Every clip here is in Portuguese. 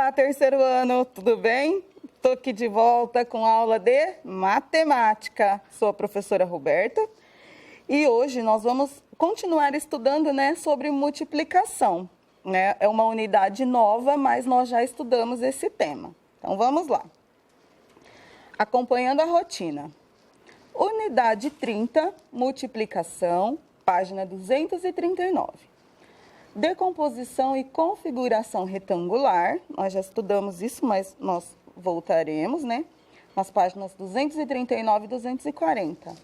Olá, terceiro ano, tudo bem? Estou aqui de volta com a aula de matemática. Sou a professora Roberta e hoje nós vamos continuar estudando, sobre multiplicação. É uma unidade nova, mas nós já estudamos esse tema. Então, vamos lá. Acompanhando a rotina. Unidade 30, multiplicação, página 239. Decomposição e configuração retangular, nós já estudamos isso, mas nós voltaremos, nas páginas 239 e 240.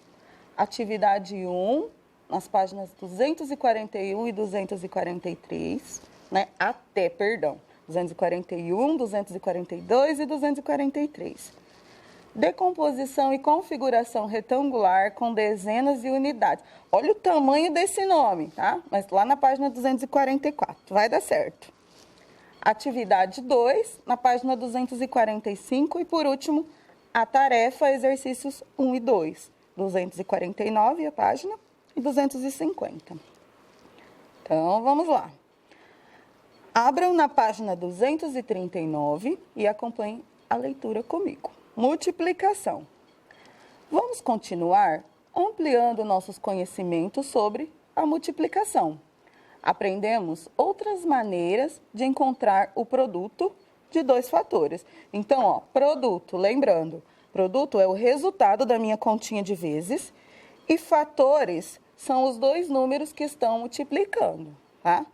Atividade 1, nas páginas 241 e 243, 241, 242 e 243. Decomposição e configuração retangular com dezenas e unidades. Olha o tamanho desse nome, tá? Mas lá na página 244, vai dar certo. Atividade 2, na página 245 e, por último, a tarefa, exercícios 1 e 2, 249 a página e 250. Então, vamos lá. Abram na página 239 e acompanhem a leitura comigo. Multiplicação. Vamos continuar ampliando nossos conhecimentos sobre a multiplicação. Aprendemos outras maneiras de encontrar o produto de dois fatores. Então, produto, lembrando, produto é o resultado da minha continha de vezes e fatores são os dois números que estão multiplicando, tá?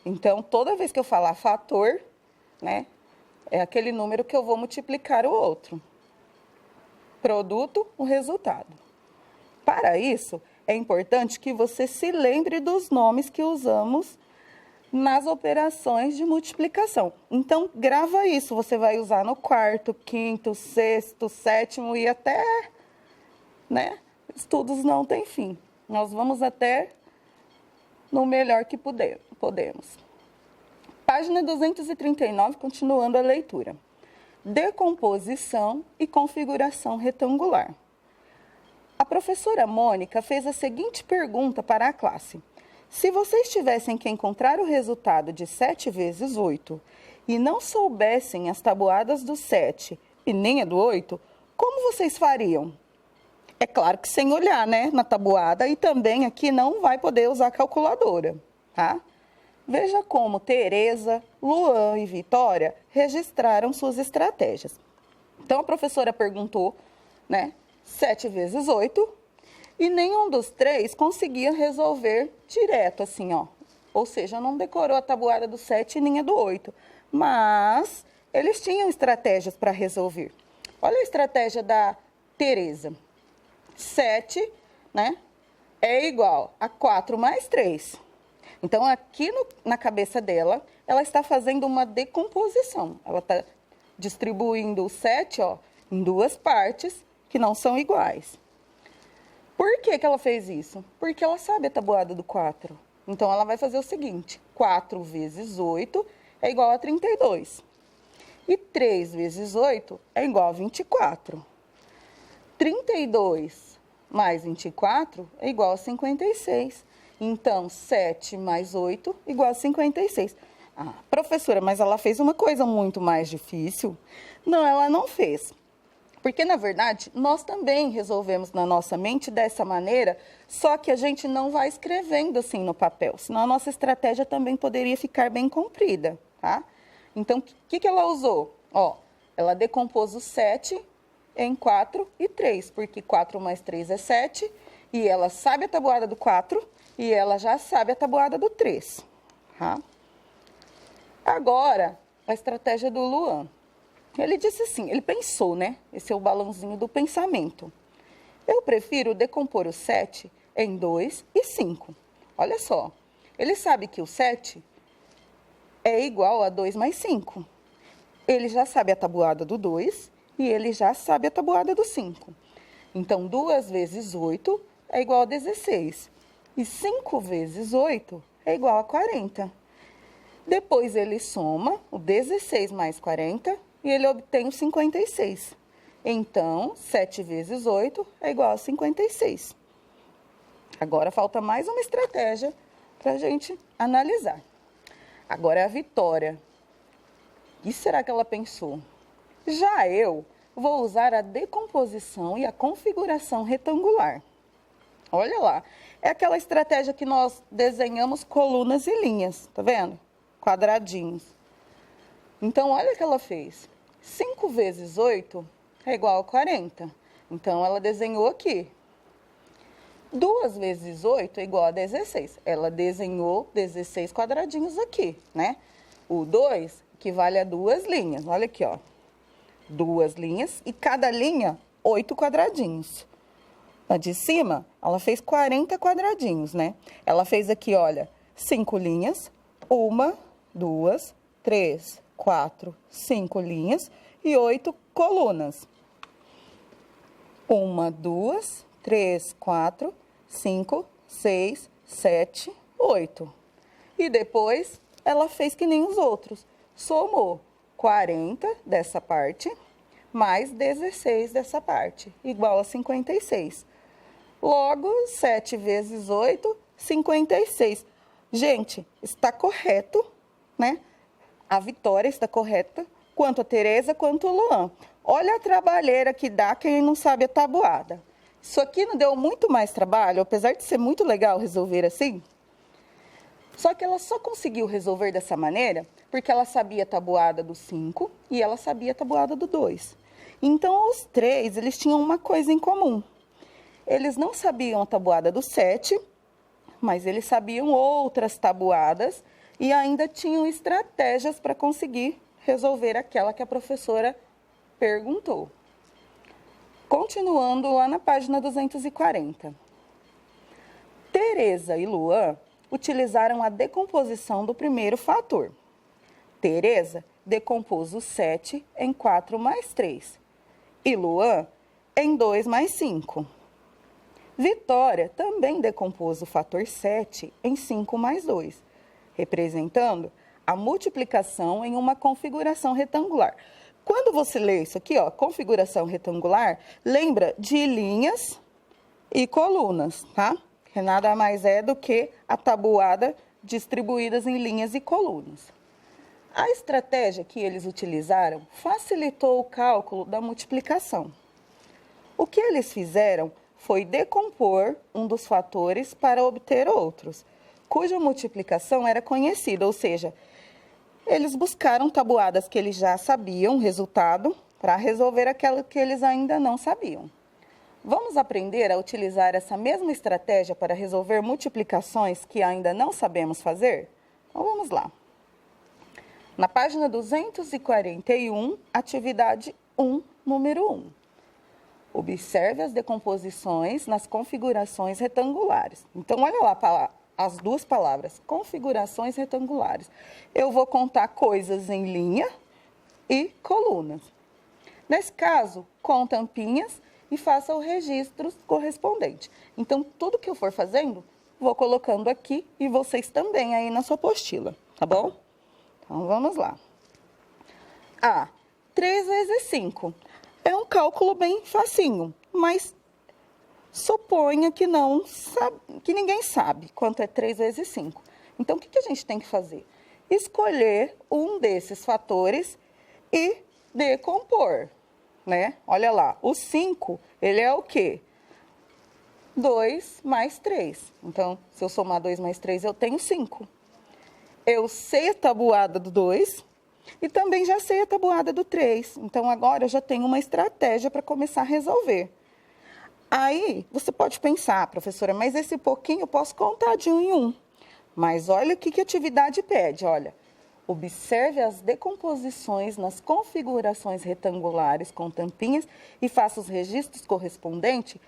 Então, toda vez que eu falar fator, é aquele número que eu vou multiplicar o outro. Produto, o resultado. Para isso, é importante que você se lembre dos nomes que usamos nas operações de multiplicação. Então, grava isso, você vai usar no quarto, quinto, sexto, sétimo e até, estudos não tem fim. Nós vamos até no melhor que podemos. Página 239, continuando a leitura. Decomposição e configuração retangular. A professora Mônica fez a seguinte pergunta para a classe. Se vocês tivessem que encontrar o resultado de 7 vezes 8 e não soubessem as tabuadas do 7 e nem a do 8, como vocês fariam? É claro que sem olhar, na tabuada, e também aqui não vai poder usar a calculadora, tá? Veja como Tereza, Luan e Vitória registraram suas estratégias. Então, a professora perguntou, 7 vezes 8, e nenhum dos três conseguia resolver direto, assim, Ou seja, não decorou a tabuada do 7 nem a do 8. Mas eles tinham estratégias para resolver. Olha a estratégia da Tereza. 7, é igual a 4 mais 3. Então, aqui na cabeça dela, ela está fazendo uma decomposição. Ela está distribuindo o 7, em duas partes que não são iguais. Por que ela fez isso? Porque ela sabe a tabuada do 4. Então, ela vai fazer o seguinte. 4 vezes 8 é igual a 32. E 3 vezes 8 é igual a 24. 32 mais 24 é igual a 56. Então, 7 mais 8 igual a 56. Ah, professora, mas ela fez uma coisa muito mais difícil. Não, ela não fez. Porque, na verdade, nós também resolvemos na nossa mente dessa maneira, só que a gente não vai escrevendo assim no papel, senão a nossa estratégia também poderia ficar bem comprida, tá? Então, o que ela usou? Ela decompôs o 7 em 4 e 3, porque 4 mais 3 é 7, e ela sabe a tabuada do 4, e ela já sabe a tabuada do 3, tá? Agora, a estratégia do Luan. Ele disse assim, ele pensou, Esse é o balãozinho do pensamento. Eu prefiro decompor o 7 em 2 e 5. Olha só, ele sabe que o 7 é igual a 2 mais 5. Ele já sabe a tabuada do 2 e ele já sabe a tabuada do 5. Então, 2 vezes 8 é igual a 16. E 5 vezes 8 é igual a 40. Depois ele soma o 16 mais 40 e ele obtém o 56. Então, 7 vezes 8 é igual a 56. Agora falta mais uma estratégia para a gente analisar. Agora é a Vitória. que será que ela pensou? Já eu vou usar a decomposição e a configuração retangular. Olha lá, é aquela estratégia que nós desenhamos colunas e linhas, tá vendo? Quadradinhos. Então, olha o que ela fez. 5 vezes 8 é igual a 40. Então, ela desenhou aqui. 2 vezes 8 é igual a 16. Ela desenhou 16 quadradinhos aqui, né? O 2 equivale a 2 linhas. Olha aqui, ó. 2 linhas e cada linha, 8 quadradinhos. A de cima, ela fez 40 quadradinhos, né? Ela fez aqui, olha, 5 linhas, 1, 2, 3, 4, 5 linhas e 8 colunas. 1, 2, 3, 4, 5, 6, 7, 8. E depois, ela fez que nem os outros. Somou 40 dessa parte, mais 16 dessa parte, igual a 56. Logo, 7 vezes 8, 56. Gente, está correto, né? A Vitória está correta, quanto a Tereza, quanto o Luan. Olha a trabalheira que dá quem não sabe a tabuada. Isso aqui não deu muito mais trabalho, apesar de ser muito legal resolver assim. Só que ela só conseguiu resolver dessa maneira porque ela sabia a tabuada do 5 e ela sabia a tabuada do 2. Então, os três, eles tinham uma coisa em comum. Eles não sabiam a tabuada do 7, mas eles sabiam outras tabuadas e ainda tinham estratégias para conseguir resolver aquela que a professora perguntou. Continuando lá na página 240. Tereza e Luan utilizaram a decomposição do primeiro fator. Tereza decompôs o 7 em 4 mais 3 e Luan em 2 mais 5. Vitória também decompôs o fator 7 em 5 mais 2, representando a multiplicação em uma configuração retangular. Quando você lê isso aqui, ó, configuração retangular, lembra de linhas e colunas, tá? Que nada mais é do que a tabuada distribuídas em linhas e colunas. A estratégia que eles utilizaram facilitou o cálculo da multiplicação. O que eles fizeram foi decompor um dos fatores para obter outros, cuja multiplicação era conhecida, ou seja, eles buscaram tabuadas que eles já sabiam o resultado para resolver aquela que eles ainda não sabiam. Vamos aprender a utilizar essa mesma estratégia para resolver multiplicações que ainda não sabemos fazer? Então, vamos lá. Na página 241, atividade 1, número 1. Observe as decomposições nas configurações retangulares. Então, olha lá as duas palavras, configurações retangulares. Eu vou contar coisas em linha e colunas. Nesse caso, com tampinhas e faça o registro correspondente. Então, tudo que eu for fazendo, vou colocando aqui e vocês também aí na sua apostila, tá bom? Então, vamos lá. 3 vezes 5. É um cálculo bem facinho, mas suponha que ninguém sabe quanto é 3 vezes 5. Então, o que a gente tem que fazer? Escolher um desses fatores e decompor, né? Olha lá, o 5, ele é o quê? 2 mais 3. Então, se eu somar 2 mais 3, eu tenho 5. Eu sei a tabuada do 2 e também já sei a tabuada do 3. Então, agora eu já tenho uma estratégia para começar a resolver. Aí, você pode pensar, professora, mas esse pouquinho eu posso contar de 1 em 1. Mas olha o que a atividade pede, olha. Observe as decomposições nas configurações retangulares com tampinhas e faça os registros correspondentes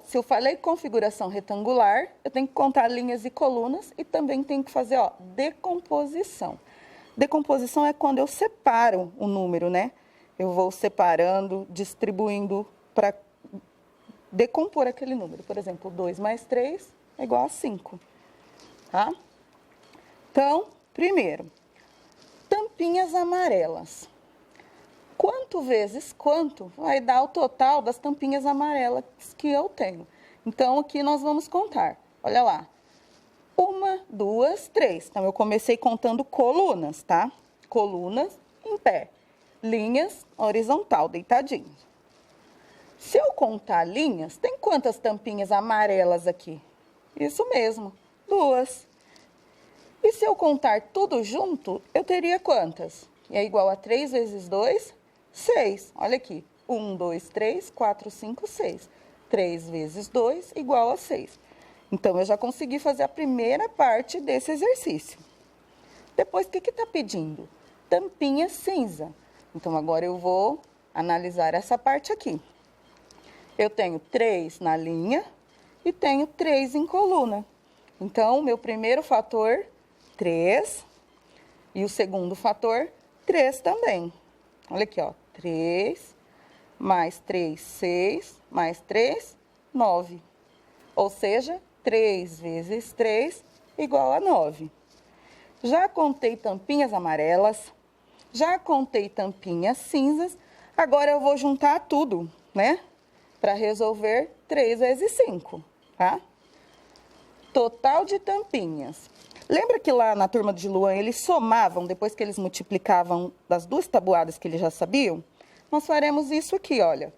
se eu falei configuração retangular, eu tenho que contar linhas e colunas e também tenho que fazer, ó, decomposição. Decomposição é quando eu separo o número, né? Eu vou separando, distribuindo para decompor aquele número. Por exemplo, 2 mais 3 é igual a 5, tá? Então, primeiro, tampinhas amarelas. Quanto vezes quanto vai dar o total das tampinhas amarelas que eu tenho? Então, aqui nós vamos contar. Olha lá. 1, 2, 3. Então, eu comecei contando colunas, tá? colunas em pé, linhas horizontal, deitadinho. Se eu contar linhas, tem quantas tampinhas amarelas aqui? Isso mesmo, 2. E se eu contar tudo junto, eu teria quantas? É igual a 3 vezes 2, 6. Olha aqui, 1, 2, 3, 4, 5, 6. 3 vezes 2 igual a 6. Então, eu já consegui fazer a primeira parte desse exercício. Depois, o que está pedindo? Tampinha cinza. Então, agora eu vou analisar essa parte aqui. Eu tenho 3 na linha e tenho 3 em coluna. Então, o meu primeiro fator, 3. E o segundo fator, 3 também. Olha aqui, ó. 3, mais 3, 6, mais 3, 9. Ou seja, 3 vezes 3 igual a 9. Já contei tampinhas amarelas, já contei tampinhas cinzas, agora eu vou juntar tudo, né? Para resolver 3 vezes 5, tá? Total de tampinhas. Lembra que lá na turma de Luan eles somavam, depois que eles multiplicavam das 2 tabuadas que eles já sabiam? Nós faremos isso aqui, olha.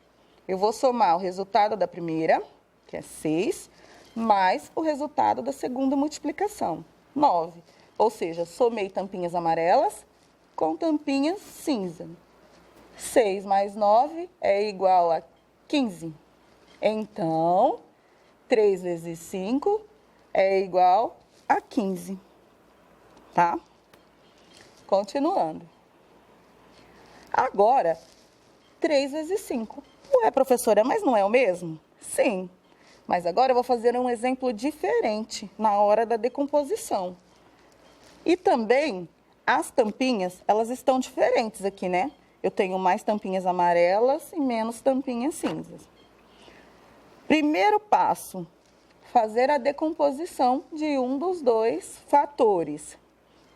Eu vou somar o resultado da primeira, que é 6, mais o resultado da segunda multiplicação, 9. Ou seja, somei tampinhas amarelas com tampinhas cinza. 6 mais 9 é igual a 15. Então, 3 vezes 5 é igual a 15, tá? Continuando. Agora, 3 vezes 5. Ué, professora, mas não é o mesmo? Sim, mas agora eu vou fazer um exemplo diferente na hora da decomposição. E também, as tampinhas, elas estão diferentes aqui, né? Eu tenho mais tampinhas amarelas e menos tampinhas cinzas. Primeiro passo, fazer a decomposição de um dos 2 fatores.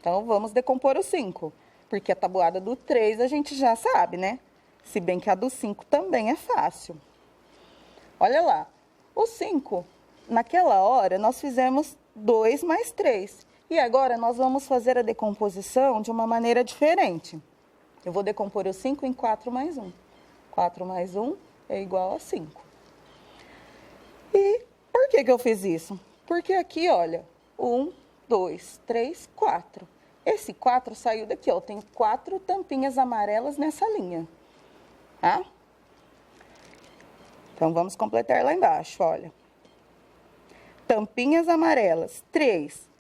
Então, vamos decompor o 5, porque a tabuada do 3 a gente já sabe, né? Se bem que a do 5 também é fácil. Olha lá, o 5, naquela hora, nós fizemos 2 mais 3. E agora, nós vamos fazer a decomposição de uma maneira diferente. Eu vou decompor o 5 em 4 mais 1. 4 mais 1 é igual a 5. E por que eu fiz isso? Porque aqui, olha, 1, 2, 3, 4. Esse 4 saiu daqui, ó. Tem 4 tampinhas amarelas nessa linha, tá? Então, vamos completar lá embaixo, olha. Tampinhas amarelas, 3.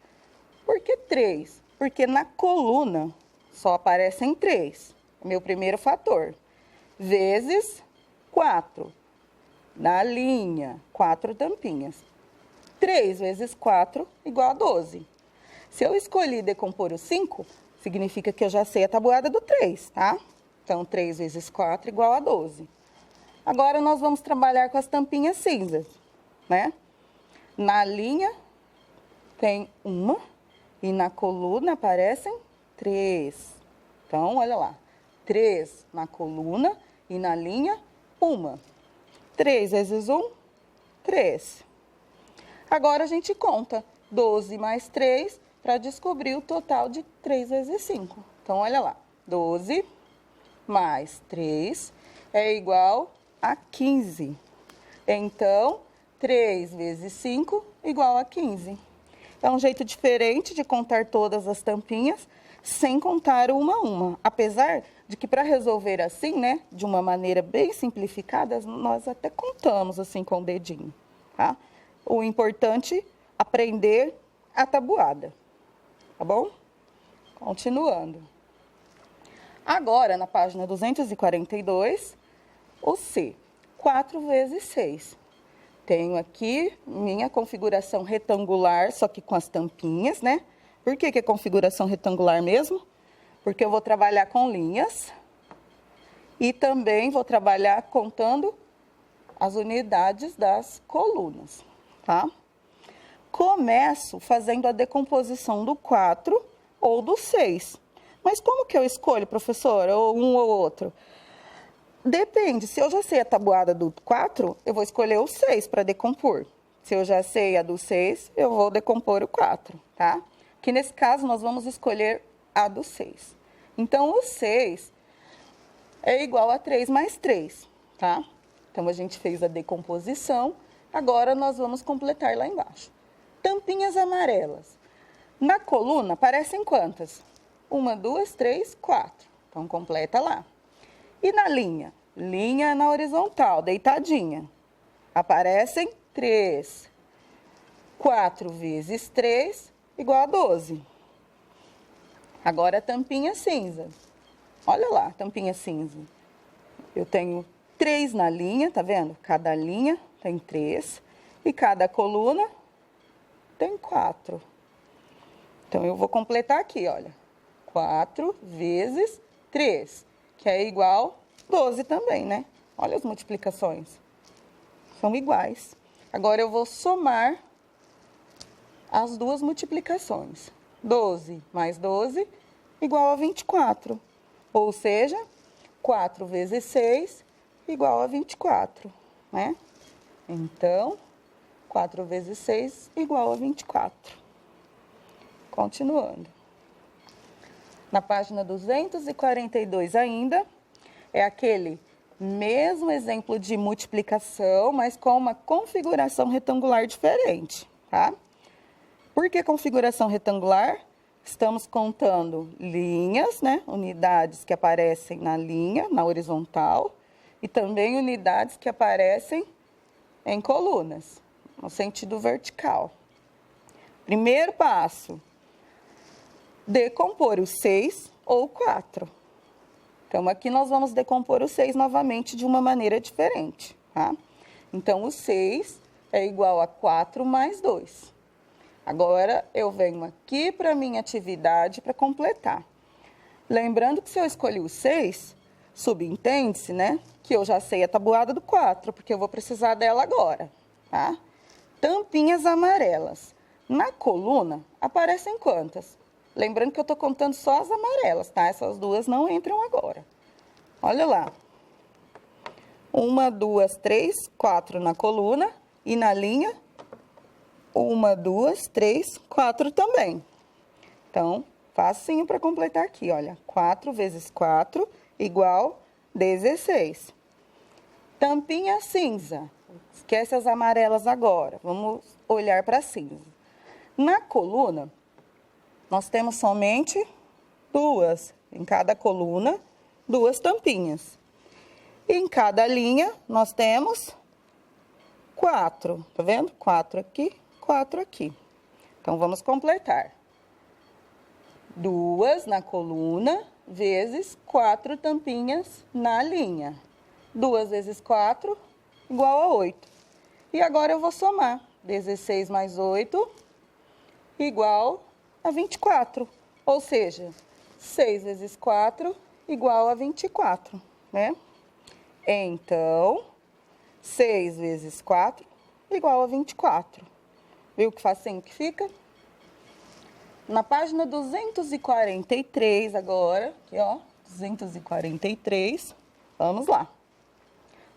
Por que 3? Porque na coluna só aparecem 3. Meu primeiro fator. Vezes 4. Na linha, 4 tampinhas. 3 vezes 4 igual a 12. Se eu escolhi decompor o 5, significa que eu já sei a tabuada do 3, tá? Então, 3 vezes 4 igual a 12. Agora, nós vamos trabalhar com as tampinhas cinzas, né? Na linha, tem 1 e na coluna aparecem 3. Então, olha lá. 3 na coluna e na linha, 1. 3 vezes 1, 3. Agora, a gente conta 12 mais 3 para descobrir o total de 3 vezes 5. Então, olha lá. 12 mais 3 é igual a 15. Então, 3 vezes 5 igual a 15. É um jeito diferente de contar todas as tampinhas, sem contar uma a uma. Apesar de que para resolver assim, né, de uma maneira bem simplificada, nós até contamos assim com o dedinho, tá? O importante é aprender a tabuada, tá bom? Continuando. Agora, na página 242, o C, 4 vezes 6. Tenho aqui minha configuração retangular, só que com as tampinhas, né? Por que é configuração retangular mesmo? Porque eu vou trabalhar com linhas e também vou trabalhar contando as unidades das colunas, tá? Começo fazendo a decomposição do 4 ou do 6. Mas como que eu escolho, professora, ou um ou outro? Depende, se eu já sei a tabuada do 4, eu vou escolher o 6 para decompor. Se eu já sei a do 6, eu vou decompor o 4, tá? Que nesse caso, nós vamos escolher a do 6. Então, o 6 é igual a 3 mais 3, tá? Então, a gente fez a decomposição, agora nós vamos completar lá embaixo. Tampinhas amarelas. Na coluna, aparecem quantas? 1, 2, 3, 4. Então, completa lá. E na linha? Linha na horizontal, deitadinha. Aparecem 3. 4 vezes 3, igual a 12. Agora, a tampinha cinza. Olha lá, tampinha cinza. Eu tenho 3 na linha, tá vendo? Cada linha tem 3. E cada coluna tem 4. Então, eu vou completar aqui, olha. 4 vezes 3, que é igual a 12 também, né? Olha as multiplicações. São iguais. Agora, eu vou somar as duas multiplicações. 12 mais 12 igual a 24. Ou seja, 4 vezes 6 igual a 24, né? Então, 4 vezes 6 igual a 24. Continuando. Na página 242 ainda, é aquele mesmo exemplo de multiplicação, mas com uma configuração retangular diferente, tá? Por que configuração retangular? Estamos contando linhas, né? Unidades que aparecem na linha, na horizontal, e também unidades que aparecem em colunas, no sentido vertical. Primeiro passo, decompor o 6 ou 4. Então, aqui nós vamos decompor o 6 novamente de uma maneira diferente, tá? Então, o 6 é igual a 4 mais 2. Agora, eu venho aqui para a minha atividade para completar. Lembrando que se eu escolhi o 6, subentende-se, né, que eu já sei a tabuada do 4, porque eu vou precisar dela agora, tá? Tampinhas amarelas. Na coluna, aparecem quantas? Lembrando que eu estou contando só as amarelas, tá? Essas duas não entram agora. Olha lá. 1, 2, 3, 4 na coluna e na linha 1, 2, 3, 4 também. Então, facinho para completar aqui, olha. 4 vezes 4 igual 16. Tampinha cinza. Esquece as amarelas agora. Vamos olhar para cinza. Na coluna, nós temos somente 2. Em cada coluna, 2 tampinhas. E em cada linha, nós temos 4. Tá vendo? 4 aqui, 4 aqui. Então, vamos completar. 2 na coluna, vezes 4 tampinhas na linha. 2 vezes 4, igual a 8. E agora eu vou somar. 16 mais 8, igual a 24. Ou seja, 6 vezes 4, igual a 24, né? Então, 6 vezes 4, igual a 24. Viu que facinho que fica? Na página 243 agora, aqui ó, 243, vamos lá.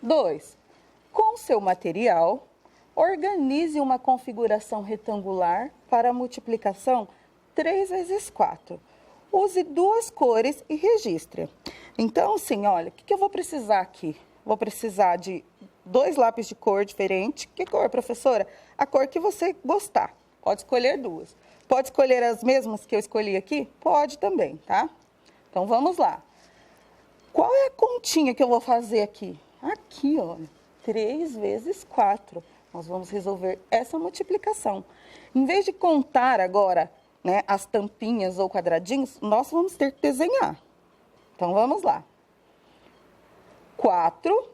2. Com seu material, organize uma configuração retangular para a multiplicação 3 vezes 4. Use 2 cores e registre. Então, assim, olha, o que eu vou precisar aqui? Vou precisar de 2 lápis de cor diferente. Que cor, professora? A cor que você gostar. Pode escolher 2. Pode escolher as mesmas que eu escolhi aqui? Pode também, tá? Então, vamos lá. Qual é a continha que eu vou fazer aqui? Aqui, olha, 3 vezes 4. Nós vamos resolver essa multiplicação. Em vez de contar agora, né, as tampinhas ou quadradinhos, nós vamos ter que desenhar. Então, vamos lá. 4,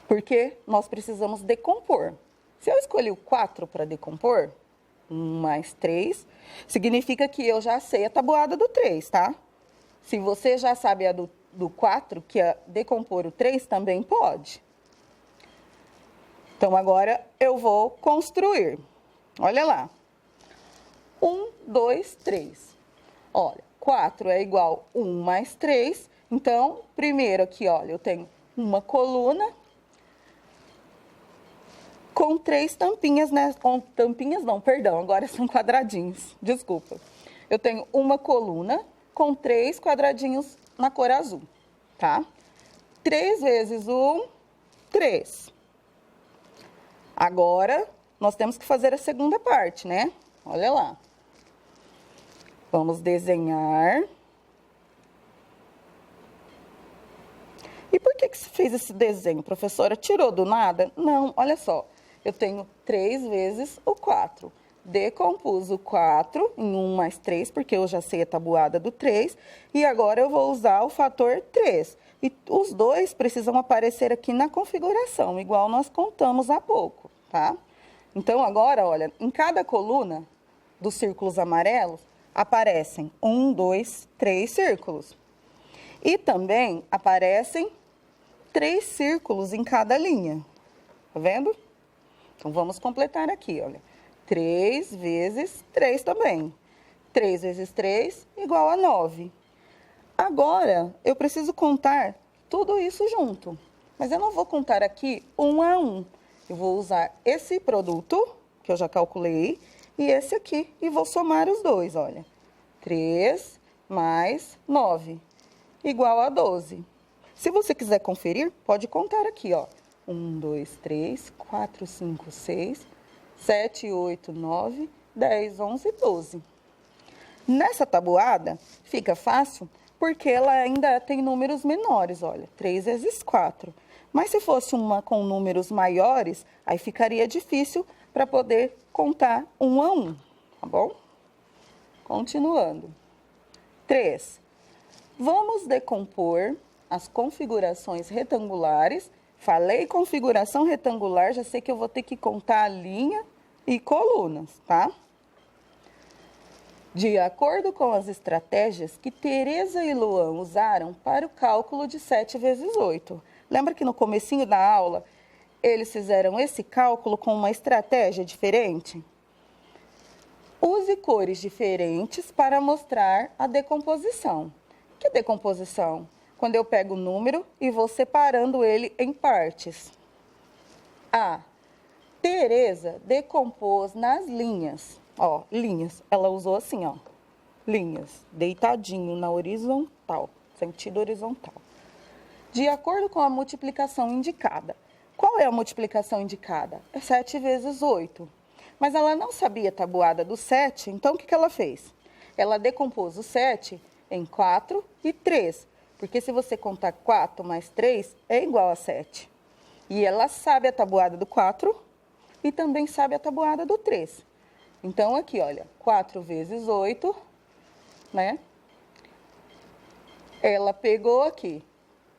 porque nós precisamos decompor. Se eu escolhi o 4 para decompor, 1 mais 3, significa que eu já sei a tabuada do 3, tá? Se você já sabe a do 4, que é decompor o 3, também pode. Então, agora eu vou construir. Olha lá. 1, 2, 3. Olha, 4 é igual a 1 mais 3. Então, primeiro aqui, olha, eu tenho uma coluna com 3 tampinhas, né? Com tampinhas não, perdão, agora são quadradinhos, desculpa. Eu tenho uma coluna com 3 quadradinhos na cor azul, tá? 3 vezes 1, 3. Agora, nós temos que fazer a segunda parte, né? Olha lá. Vamos desenhar. E por que você fez esse desenho, professora? Tirou do nada? Não, olha só. Eu tenho 3 vezes o 4. Decompus o 4 em 1 mais 3, porque eu já sei a tabuada do 3. E agora eu vou usar o fator 3. E os dois precisam aparecer aqui na configuração, igual nós contamos há pouco, tá? Então, agora, olha, em cada coluna dos círculos amarelos, aparecem 1, 2, 3 círculos. E também aparecem 3 círculos em cada linha. Tá vendo? Então, vamos completar aqui, olha. 3 vezes 3 também. 3 vezes 3 igual a 9. Agora, eu preciso contar tudo isso junto. Mas eu não vou contar aqui um a um. Eu vou usar esse produto, que eu já calculei, e esse aqui. E vou somar os dois, olha. 3 mais 9 igual a 12. Se você quiser conferir, pode contar aqui, ó. 1, 2, 3, 4, 5, 6, 7, 8, 9, 10, 11, 12. Nessa tabuada, fica fácil porque ela ainda tem números menores, olha, 3 vezes 4. Mas se fosse uma com números maiores, aí ficaria difícil para poder contar um a um, tá bom? Continuando. 3. Vamos decompor as configurações retangulares. Falei configuração retangular, já sei que eu vou ter que contar a linha e colunas, tá? De acordo com as estratégias que Tereza e Luan usaram para o cálculo de 7 vezes 8. Lembra que no comecinho da aula, eles fizeram esse cálculo com uma estratégia diferente? Use cores diferentes para mostrar a decomposição. Que decomposição? Quando eu pego o número e vou separando ele em partes. A. Tereza decompôs nas linhas. Ó, linhas. Ela usou assim, ó. Linhas. Deitadinho na horizontal. Sentido horizontal. De acordo com a multiplicação indicada. Qual é a multiplicação indicada? É 7 vezes 8. Mas ela não sabia a tabuada do 7, então o que ela fez? Ela decompôs o 7 em 4 e 3. Porque se você contar 4 mais 3, é igual a 7. E ela sabe a tabuada do 4 e também sabe a tabuada do 3. Então, aqui, olha, 4 vezes 8, né? Ela pegou aqui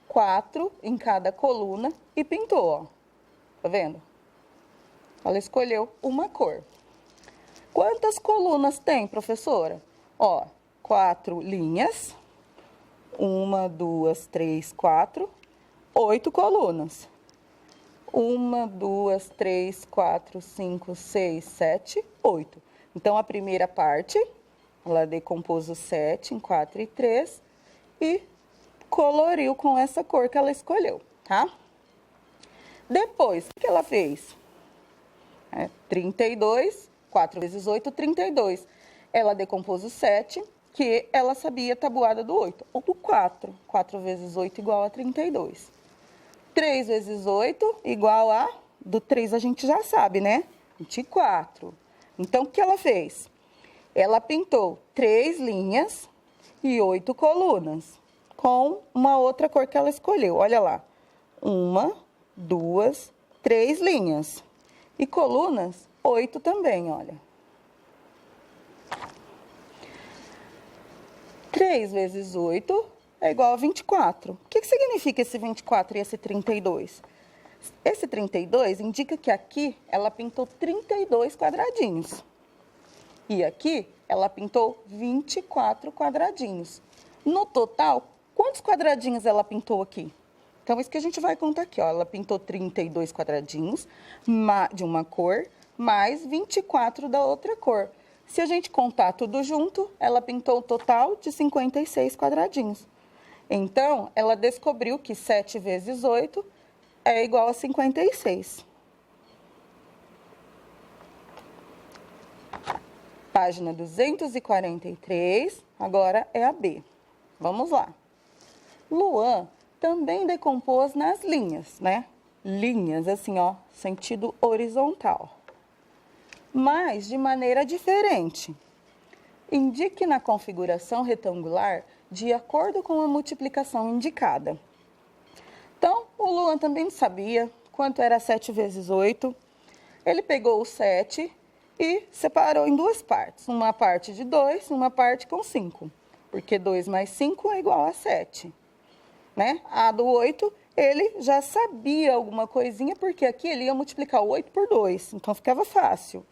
4 em cada coluna e pintou, ó. Tá vendo? Ela escolheu uma cor. Quantas colunas tem, professora? Ó, 4 linhas. 1, 2, 3, 4, 8 colunas. 1, 2, 3, 4, 5, 6, 7, 8. Então, a primeira parte, ela decompôs o 7 em 4 e 3 e coloriu com essa cor que ela escolheu, tá? Depois, o que ela fez? 32, 4 vezes 8, 32. Ela decompôs o 7, que ela sabia a tabuada do 8, ou do 4. 4 vezes 8 igual a 32. 3 vezes 8 igual a... Do 3 a gente já sabe, né? 24. Então, o que ela fez? Ela pintou 3 linhas e 8 colunas, com uma outra cor que ela escolheu. Olha lá. 1, 2, 3 linhas. E colunas, 8 também, olha. 3 vezes 8 é igual a 24. O que significa esse 24 e esse 32? Esse 32 indica que aqui ela pintou 32 quadradinhos. E aqui ela pintou 24 quadradinhos. No total, quantos quadradinhos ela pintou aqui? Então, isso que a gente vai contar aqui, ó. Ela pintou 32 quadradinhos de uma cor, mais 24 da outra cor. Se a gente contar tudo junto, ela pintou o total de 56 quadradinhos. Então, ela descobriu que 7 vezes 8 é igual a 56. Página 243, agora é a B. vamos lá. Luan também decompôs nas linhas, né? Linhas, assim, ó, sentido horizontal. Mas de maneira diferente. Indique na configuração retangular de acordo com a multiplicação indicada. Então, o Luan também sabia quanto era 7 vezes 8. Ele pegou o 7 e separou em duas partes. Uma parte de 2 e uma parte com 5. Porque 2 mais 5 é igual a 7. Né? A do 8, ele já sabia alguma coisinha, porque aqui ele ia multiplicar o 8 por 2. Então, ficava fácil.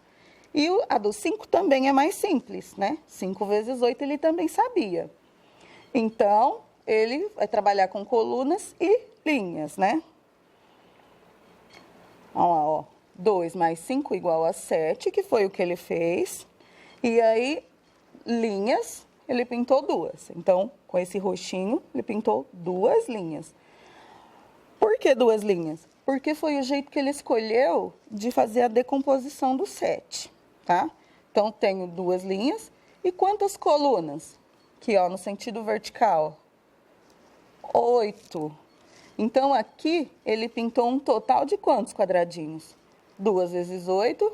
E a do 5 também é mais simples, né? 5 vezes 8 ele também sabia. Então, ele vai trabalhar com colunas e linhas, né? Olha lá, ó. 2 mais 5 igual a 7, que foi o que ele fez. E aí, linhas, ele pintou duas. Então, com esse roxinho, ele pintou duas linhas. Por que duas linhas? Porque foi o jeito que ele escolheu de fazer a decomposição do 7, tá? Então, tenho duas linhas. E quantas colunas? Aqui, ó, no sentido vertical. 8. Então, aqui, ele pintou um total de quantos quadradinhos? 2 vezes 8,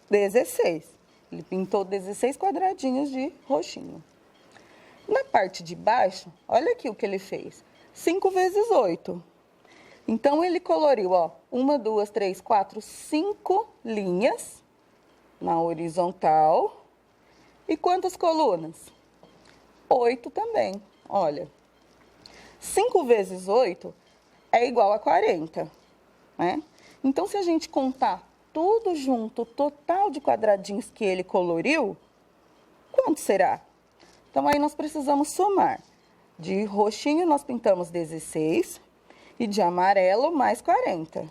16. Ele pintou 16 quadradinhos de roxinho. Na parte de baixo, olha aqui o que ele fez. 5 vezes 8. Então, ele coloriu, ó, 1, 2, 3, 4, 5 linhas na horizontal. E quantas colunas? 8 também, olha. 5 vezes 8 é igual a 40, né? Então, se a gente contar tudo junto, o total de quadradinhos que ele coloriu, quanto será? Então, aí nós precisamos somar. De roxinho, nós pintamos 16 e de amarelo, mais 40.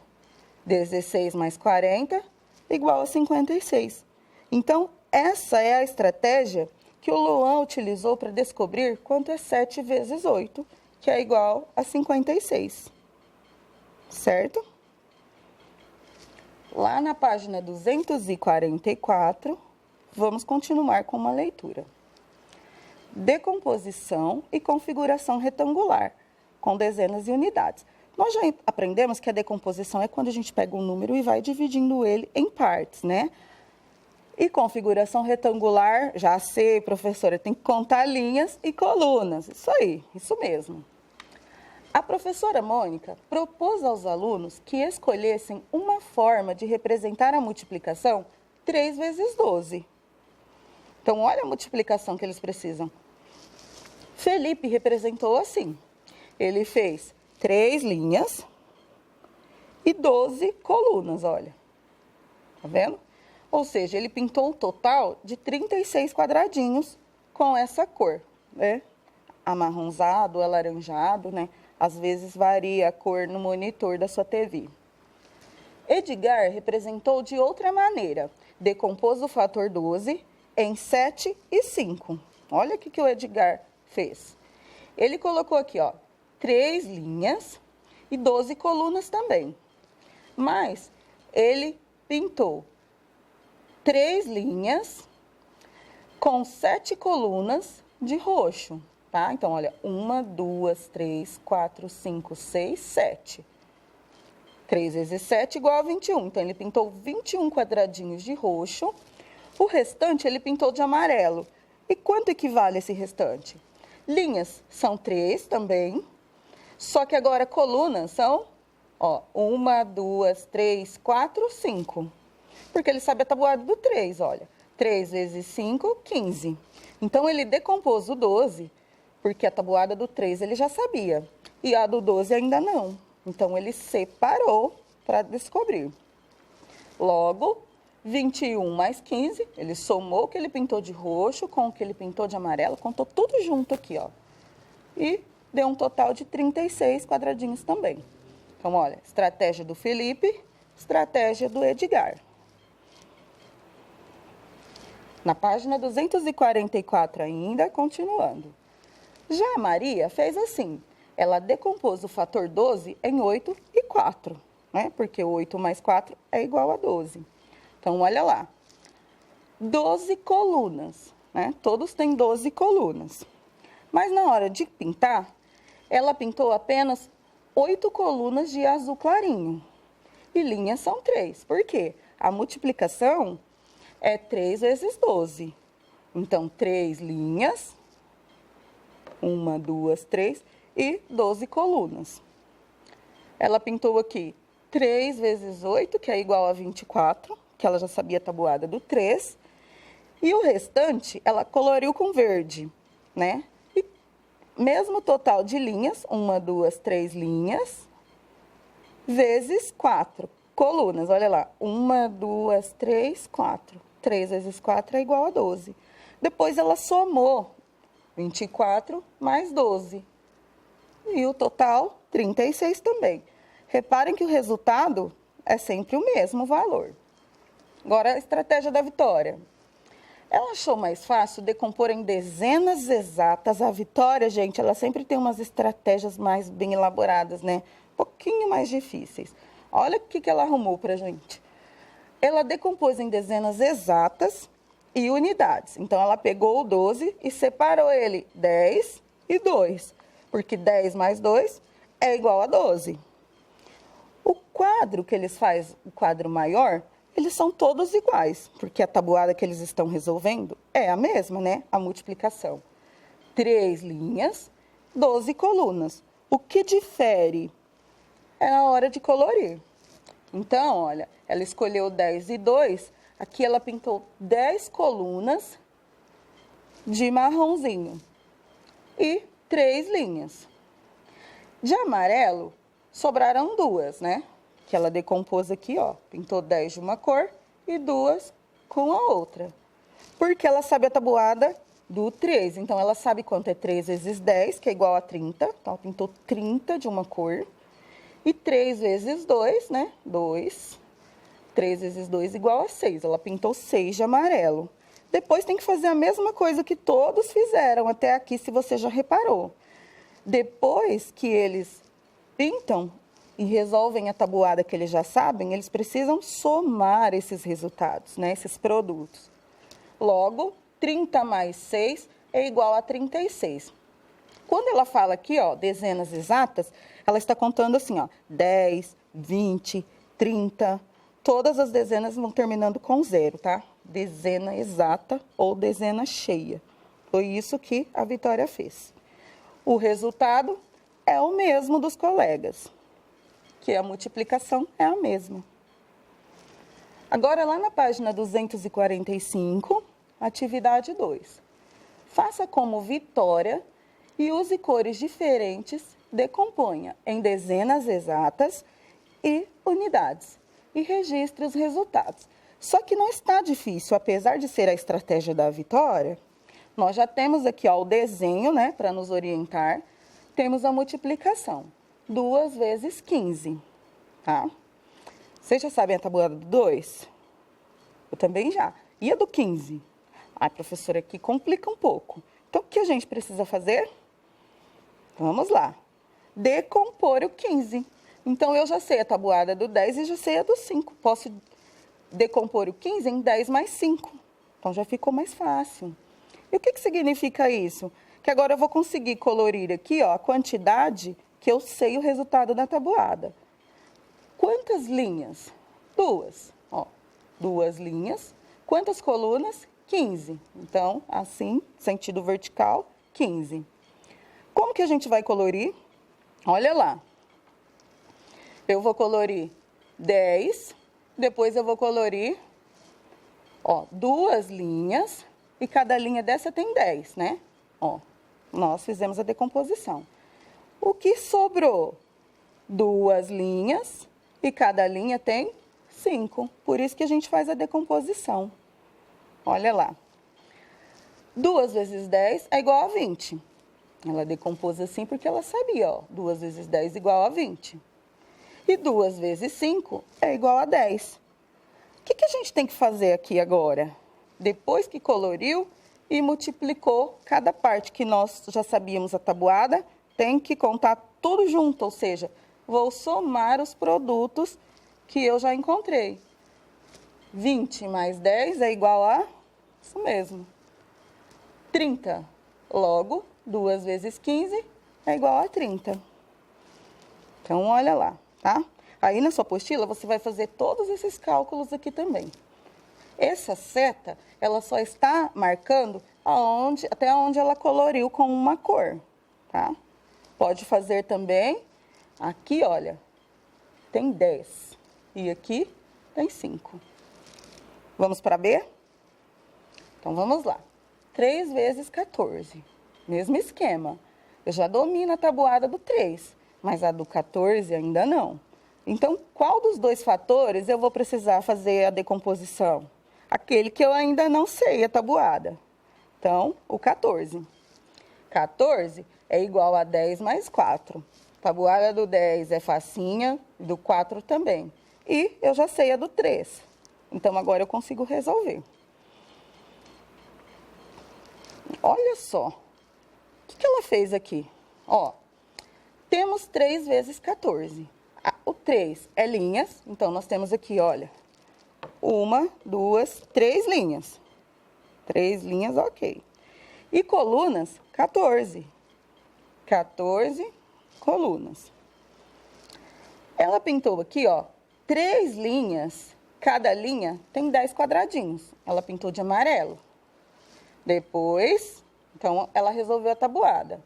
16 mais 40 igual a 56. Então, essa é a estratégia que o Luan utilizou para descobrir quanto é 7 vezes 8, que é igual a 56. Certo? Lá na página 244, vamos continuar com uma leitura. Decomposição e configuração retangular, com dezenas e unidades. Nós já aprendemos que a decomposição é quando a gente pega um número e vai dividindo ele em partes, né? E configuração retangular, já sei, professora, tem que contar linhas e colunas. Isso aí, isso mesmo. A professora Mônica propôs aos alunos que escolhessem uma forma de representar a multiplicação 3 vezes 12. Então, olha a multiplicação que eles precisam. Felipe representou assim. Ele fez 3 linhas e 12 colunas, olha. Tá vendo? Ou seja, ele pintou um total de 36 quadradinhos com essa cor, né? Amarronzado, alaranjado, né? Às vezes varia a cor no monitor da sua TV. Edgar representou de outra maneira. Decompôs o fator 12 em 7 e 5. Olha o que o Edgar fez. Ele colocou aqui, ó, 3 linhas e 12 colunas também. Mas ele pintou 3 linhas com 7 colunas de roxo, tá? Então, olha, 1, 2, 3, 4, 5, 6, 7. 3 vezes 7 igual a 21. Então, ele pintou 21 quadradinhos de roxo. O restante ele pintou de amarelo. E quanto equivale esse restante? Linhas são 3 também. Só que agora colunas são, ó, 1, 2, 3, 4, 5. Porque ele sabe a tabuada do 3, olha. 3 vezes 5, 15. Então, ele decompôs o 12, porque a tabuada do 3 ele já sabia. E a do 12 ainda não. Então, ele separou para descobrir. Logo, 21 mais 15, ele somou o que ele pintou de roxo com o que ele pintou de amarelo, contou tudo junto aqui, ó. E deu um total de 36 quadradinhos também. Então, olha, estratégia do Felipe, estratégia do Edgar. Na página 244 ainda, continuando. Já a Maria fez assim. Ela decompôs o fator 12 em 8 e 4, né? Porque 8 mais 4 é igual a 12. Então, olha lá. 12 colunas, né? Todos têm 12 colunas. Mas na hora de pintar, ela pintou apenas 8 colunas de azul clarinho. E linhas são 3. Por quê? A multiplicação é 3 vezes 12. Então, 3 linhas, 1, 2, 3 e 12 colunas. Ela pintou aqui 3 vezes 8, que é igual a 24, que ela já sabia a tabuada do 3. E o restante, ela coloriu com verde, né? E mesmo total de linhas, 1, 2, 3 linhas, vezes 4 colunas. Olha lá, 1, 2, 3, 4. 3 vezes 4 é igual a 12. Depois ela somou 24 mais 12. E o total, 36 também. Reparem que o resultado é sempre o mesmo valor. Agora, a estratégia da Vitória. Ela achou mais fácil decompor em dezenas exatas. A Vitória, gente, ela sempre tem umas estratégias mais bem elaboradas, né? Um pouquinho mais difíceis. Olha o que ela arrumou pra gente. Ela decompôs em dezenas exatas e unidades. Então, ela pegou o 12 e separou ele 10 e 2. Porque 10 mais 2 é igual a 12. O quadro que eles fazem, o quadro maior, eles são todos iguais, porque a tabuada que eles estão resolvendo é a mesma, né? A multiplicação. 3 linhas, 12 colunas. O que difere é a hora de colorir. Então, olha, ela escolheu 10 e 2, aqui ela pintou 10 colunas de marronzinho e 3 linhas. De amarelo, sobraram 2, né? Que ela decompôs aqui, ó, pintou 10 de uma cor e 2 com a outra. Porque ela sabe a tabuada do 3, então ela sabe quanto é 3 vezes 10, que é igual a 30. Então, ela pintou 30 de uma cor. E 3 vezes 2, né? 2. 3 vezes 2 igual a 6. Ela pintou 6 de amarelo. Depois tem que fazer a mesma coisa que todos fizeram até aqui, se você já reparou. Depois que eles pintam e resolvem a tabuada que eles já sabem, eles precisam somar esses resultados, né? Esses produtos. Logo, 30 mais 6 é igual a 36. Quando ela fala aqui, ó, dezenas exatas, ela está contando assim, ó, 10, 20, 30, todas as dezenas vão terminando com 0, tá? Dezena exata ou dezena cheia. Foi isso que a Vitória fez. O resultado é o mesmo dos colegas, que a multiplicação é a mesma. Agora, lá na página 245, atividade 2. Faça como Vitória e use cores diferentes, decomponha em dezenas exatas e unidades e registre os resultados. Só que não está difícil, apesar de ser a estratégia da Vitória, nós já temos aqui, ó, o desenho, né, para nos orientar, temos a multiplicação, 2 vezes 15, tá? Vocês já sabem a tabuada do 2? Eu também já. E a do 15? A professora aqui complica um pouco. Então, o que a gente precisa fazer? Vamos lá. Decompor o 15. Então, eu já sei a tabuada do 10 e já sei a do 5. Posso decompor o 15 em 10 mais 5. Então, já ficou mais fácil. E o que significa isso? Que agora eu vou conseguir colorir aqui, ó, a quantidade que eu sei o resultado da tabuada. Quantas linhas? 2. Ó, 2 linhas. Quantas colunas? 15. Então, assim, sentido vertical, 15. Como que a gente vai colorir? Olha lá. Eu vou colorir 10, depois eu vou colorir, ó, 2 linhas, e cada linha dessa tem 10, né? Ó, nós fizemos a decomposição. O que sobrou? 2 linhas, e cada linha tem 5. Por isso que a gente faz a decomposição. Olha lá. 2 vezes 10 é igual a 20. Ela decompôs assim porque ela sabia, ó. 2 vezes 10 igual a 20. E 2 vezes 5 é igual a 10. O que a gente tem que fazer aqui agora? Depois que coloriu e multiplicou cada parte que nós já sabíamos a tabuada, tem que contar tudo junto, ou seja, vou somar os produtos que eu já encontrei. 20 mais 10 é igual a, isso mesmo, 30. Logo, 2 vezes 15 é igual a 30. Então, olha lá, tá? Aí, na sua apostila, você vai fazer todos esses cálculos aqui também. Essa seta, ela só está marcando até onde ela coloriu com uma cor, tá? Pode fazer também, aqui, olha, tem 10. E aqui tem 5. Vamos para B? Então, vamos lá. 3 vezes 14. Mesmo esquema. Eu já domino a tabuada do 3, mas a do 14 ainda não. Então, qual dos dois fatores eu vou precisar fazer a decomposição? Aquele que eu ainda não sei a tabuada. Então, o 14. 14 é igual a 10 mais 4. Tabuada do 10 é facinha, do 4 também. E eu já sei a do 3. Então, agora eu consigo resolver. Olha só. O que ela fez aqui? Ó, temos 3 vezes 14. O 3 é linhas, então nós temos aqui, olha, 1, 2, 3 linhas. 3 linhas, ok. E colunas, 14. 14 colunas. Ela pintou aqui, ó, 3 linhas, cada linha tem 10 quadradinhos. Ela pintou de amarelo. Depois, então, ela resolveu a tabuada.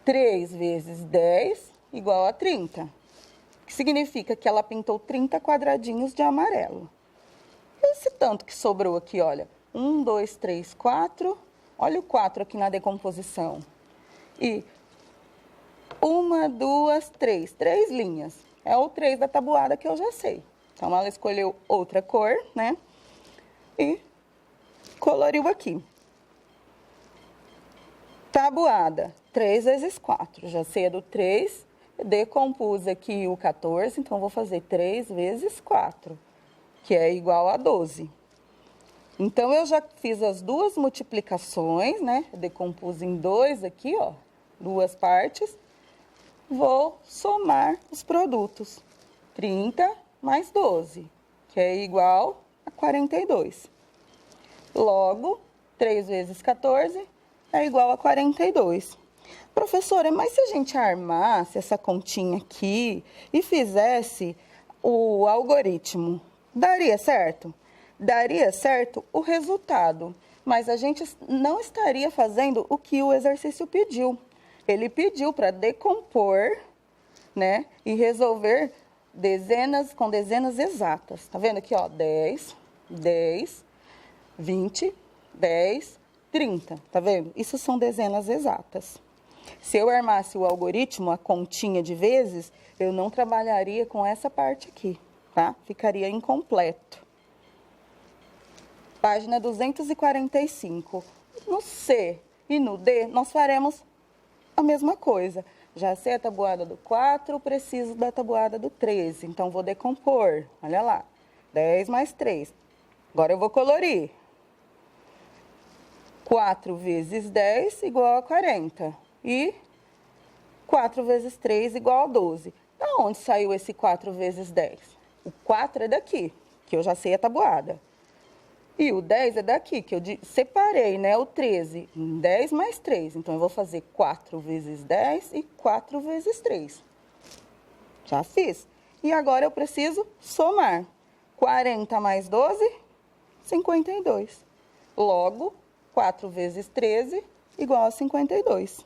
3 vezes 10 igual a 30. Que significa que ela pintou 30 quadradinhos de amarelo. Esse tanto que sobrou aqui, olha. 1, 2, 3, 4. Olha o 4 aqui na decomposição. E 1, 2, 3. 3 linhas. É o 3 da tabuada que eu já sei. Então, ela escolheu outra cor, né? E coloriu aqui. Tabuada. 3 vezes 4. Já sei a do 3. Decompus aqui o 14, então vou fazer 3 vezes 4, que é igual a 12. Então, eu já fiz as duas multiplicações, né? Decompus em 2 aqui, ó, 2 partes. Vou somar os produtos. 30 mais 12, que é igual a 42. Logo, 3 vezes 14 é igual a 42. Professora, mas se a gente armasse essa continha aqui e fizesse o algoritmo, daria certo? Daria certo o resultado, mas a gente não estaria fazendo o que o exercício pediu. Ele pediu para decompor, né, e resolver dezenas com dezenas exatas. Tá vendo aqui, ó, 10, 10, 20, 10, 30, tá vendo? Isso são dezenas exatas. Se eu armasse o algoritmo, a continha de vezes, eu não trabalharia com essa parte aqui, tá? Ficaria incompleto. Página 245. No C e no D, nós faremos a mesma coisa. Já sei a tabuada do 4, preciso da tabuada do 13. Então, vou decompor. Olha lá. 10 mais 3. Agora, eu vou colorir. 4 vezes 10 igual a 40. E 4 vezes 3 igual a 12. Da onde saiu esse 4 vezes 10? O 4 é daqui, que eu já sei a tabuada. E o 10 é daqui, que eu separei, né? O 13, 10 mais 3. Então, eu vou fazer 4 vezes 10 e 4 vezes 3. Já fiz. E agora, eu preciso somar. 40 mais 12, 52. Logo, 4 vezes 13 igual a 52.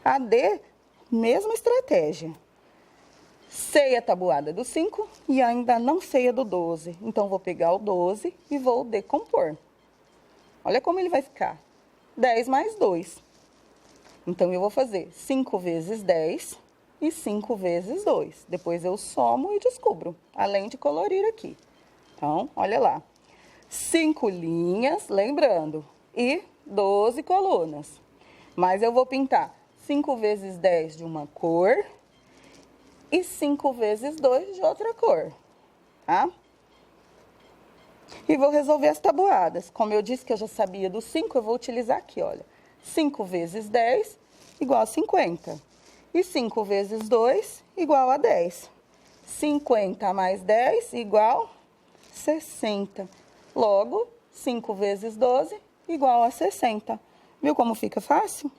A D, mesma estratégia. Sei a tabuada do 5 e ainda não sei a do 12. Então, vou pegar o 12 e vou decompor. Olha como ele vai ficar. 10 mais 2. Então, eu vou fazer 5 vezes 10 e 5 vezes 2. Depois, eu somo e descubro, além de colorir aqui. Então, olha lá. 5 linhas, lembrando, e 12 colunas. Mas eu vou pintar 5 vezes 10 de uma cor e 5 vezes 2 de outra cor, tá? E vou resolver as tabuadas. Como eu disse que eu já sabia do 5, eu vou utilizar aqui, olha. 5 vezes 10 igual a 50. E 5 vezes 2 igual a 10. 50 mais 10 igual a 60. Logo, 5 vezes 12 igual a 60. Viu como fica fácil?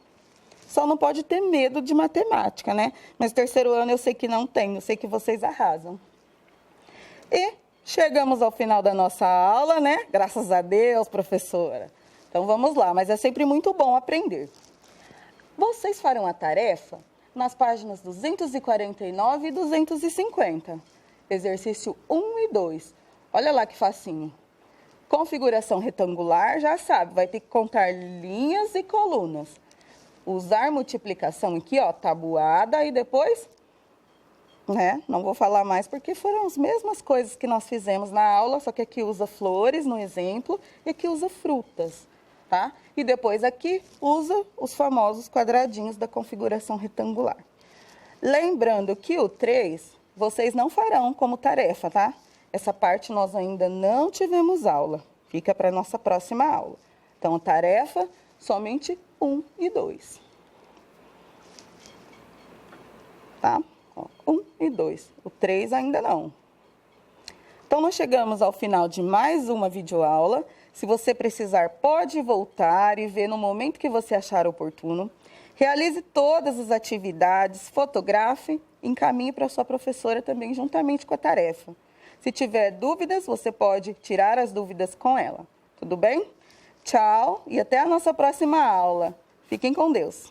Só não pode ter medo de matemática, né? Mas terceiro ano eu sei que não tem, eu sei que vocês arrasam. E chegamos ao final da nossa aula, né? Graças a Deus, professora. Então vamos lá, mas é sempre muito bom aprender. Vocês farão a tarefa nas páginas 249 e 250. Exercício 1 e 2. Olha lá que facinho. Configuração retangular, já sabe, vai ter que contar linhas e colunas. Usar multiplicação aqui, ó, tabuada, e depois, né, não vou falar mais porque foram as mesmas coisas que nós fizemos na aula, só que aqui usa flores no exemplo e aqui usa frutas, tá? E depois aqui usa os famosos quadradinhos da configuração retangular. Lembrando que o 3, vocês não farão como tarefa, tá? Essa parte nós ainda não tivemos aula. Fica para a nossa próxima aula. Então, tarefa, somente 1 e 2. Tá? Ó, 1 e 2. O 3 ainda não. Então, nós chegamos ao final de mais uma videoaula. Se você precisar, pode voltar e ver no momento que você achar oportuno. Realize todas as atividades, fotografe, encaminhe para a sua professora também, juntamente com a tarefa. Se tiver dúvidas, você pode tirar as dúvidas com ela. Tudo bem? Tchau e até a nossa próxima aula. Fiquem com Deus.